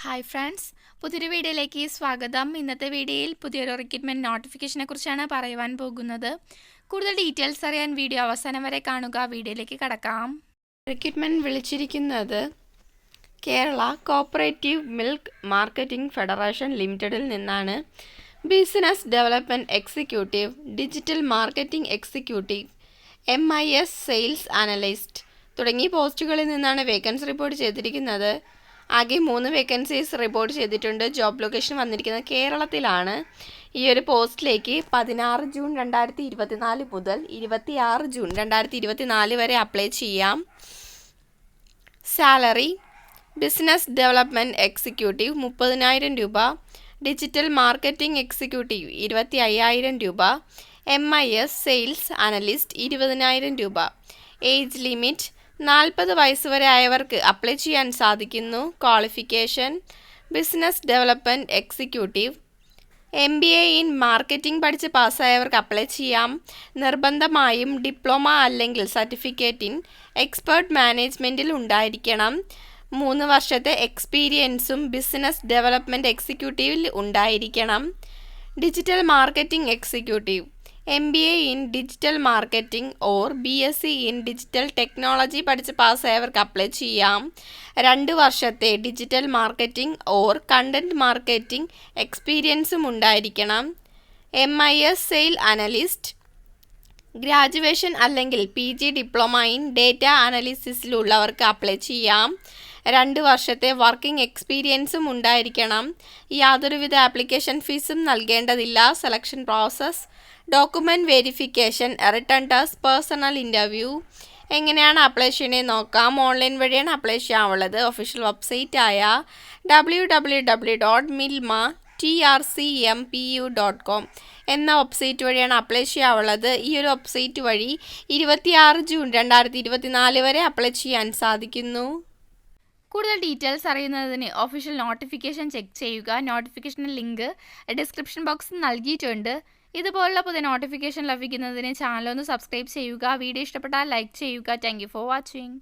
Hi friends, പുതിയൊരു വീഡിയോയിലേക്ക് സ്വാഗതം. ഇന്നത്തെ വീഡിയോയിൽ പുതിയൊരു റിക്രൂട്ട്മെൻറ്റ് നോട്ടിഫിക്കേഷനെ കുറിച്ചാണ് പറയുവാൻ പോകുന്നത്. കൂടുതൽ ഡീറ്റെയിൽസ് അറിയാൻ വീഡിയോ അവസാനം വരെ കാണുക. വീഡിയോയിലേക്ക് കടക്കാം. റിക്രൂട്ട്മെൻറ്റ് വിളിച്ചിരിക്കുന്നത് Kerala cooperative milk marketing federation ലിമിറ്റഡിൽ നിന്നാണ്. Business development executive, digital marketing executive, MIS sales analyst തുടങ്ങിയ പോസ്റ്റുകളിൽ നിന്നാണ് വേക്കൻസി റിപ്പോർട്ട് ചെയ്തിരിക്കുന്നത്. ആകെ 3 വേക്കൻസീസ് റിപ്പോർട്ട് ചെയ്തിട്ടുണ്ട്. ജോബ് ലൊക്കേഷൻ വന്നിരിക്കുന്നത് കേരളത്തിലാണ്. ഈ ഒരു പോസ്റ്റിലേക്ക് 16 ജൂൺ 2024 മുതൽ 26 ജൂൺ 2024 വരെ അപ്ലൈ ചെയ്യാം. സാലറി: ബിസിനസ് ഡെവലപ്മെൻറ്റ് എക്സിക്യൂട്ടീവ് 30,000 രൂപ, ഡിജിറ്റൽ മാർക്കറ്റിംഗ് എക്സിക്യൂട്ടീവ് 25,000 രൂപ, MIS സെയിൽസ് അനലിസ്റ്റ് 20,000 രൂപ. ഏജ് ലിമിറ്റ്: 40 വയസ്സ് വരെ ആയവർക്ക് അപ്ലൈ ചെയ്യാൻ സാധിക്കുന്നു. Qualification: business development executive, MBA in marketing പഠിച്ച് പാസ്സായവർക്ക് അപ്ലൈ ചെയ്യാം. നിർബന്ധമായും ഡിപ്ലോമ അല്ലെങ്കിൽ സർട്ടിഫിക്കറ്റ് ഇൻ എക്സ്പേർട്ട് മാനേജ്മെൻറ്റിൽ ഉണ്ടായിരിക്കണം. 3 വർഷത്തെ എക്സ്പീരിയൻസും ബിസിനസ് ഡെവലപ്മെൻറ്റ് എക്സിക്യൂട്ടീവിൽ ഉണ്ടായിരിക്കണം. Digital marketing executive, MBA in digital marketing or BSc in digital technology പഠിച്ച് പാസ്സായവർക്ക് അപ്ലൈ ചെയ്യാം. 2 വർഷത്തെ digital marketing or content marketing എക്സ്പീരിയൻസും ഉണ്ടായിരിക്കണം. MIS സെയിൽ അനലിസ്റ്റ്, ഗ്രാജുവേഷൻ അല്ലെങ്കിൽ PG ഡിപ്ലോമ ഇൻ ഡേറ്റ അനാലിസിസിലുള്ളവർക്ക് അപ്ലൈ ചെയ്യാം. 2 വർഷത്തെ വർക്കിംഗ് എക്സ്പീരിയൻസും ഉണ്ടായിരിക്കണം. യാതൊരുവിധ ആപ്ലിക്കേഷൻ ഫീസും നൽകേണ്ടതില്ല. Selection process: document verification, return test, personal interview. എങ്ങനെയാണ് അപ്ലൈ ചെയ്യണേന്ന് നോക്കാം. ഓൺലൈൻ വഴിയാണ് അപ്ലൈ ചെയ്യാനുള്ളത്. ഒഫീഷ്യൽ വെബ്സൈറ്റായ www.milma.trcmpu.com എന്ന വെബ്സൈറ്റ് വഴിയാണ് അപ്ലൈ ചെയ്യാനുള്ളത്. ഈ ഒരു വെബ്സൈറ്റ് വഴി 26 ജൂൺ 2024 വരെ അപ്ലൈ ചെയ്യാൻ സാധിക്കുന്നു. കൂടുതൽ ഡീറ്റെയിൽസ് അറിയുന്നതിന് ഒഫീഷ്യൽ നോട്ടിഫിക്കേഷൻ ചെക്ക് ചെയ്യുക. നോട്ടിഫിക്കേഷൻ്റെ ലിങ്ക് ഡിസ്ക്രിപ്ഷൻ ബോക്സിൽ നൽകിയിട്ടുണ്ട്. ഇതുപോലുള്ള പുതിയ നോട്ടിഫിക്കേഷൻ ലഭിക്കുന്നതിന് ചാനൽ ഒന്ന് സബ്സ്ക്രൈബ് ചെയ്യുക. വീഡിയോ ഇഷ്ടപ്പെട്ടാൽ ലൈക്ക് ചെയ്യുക. Thank you for watching.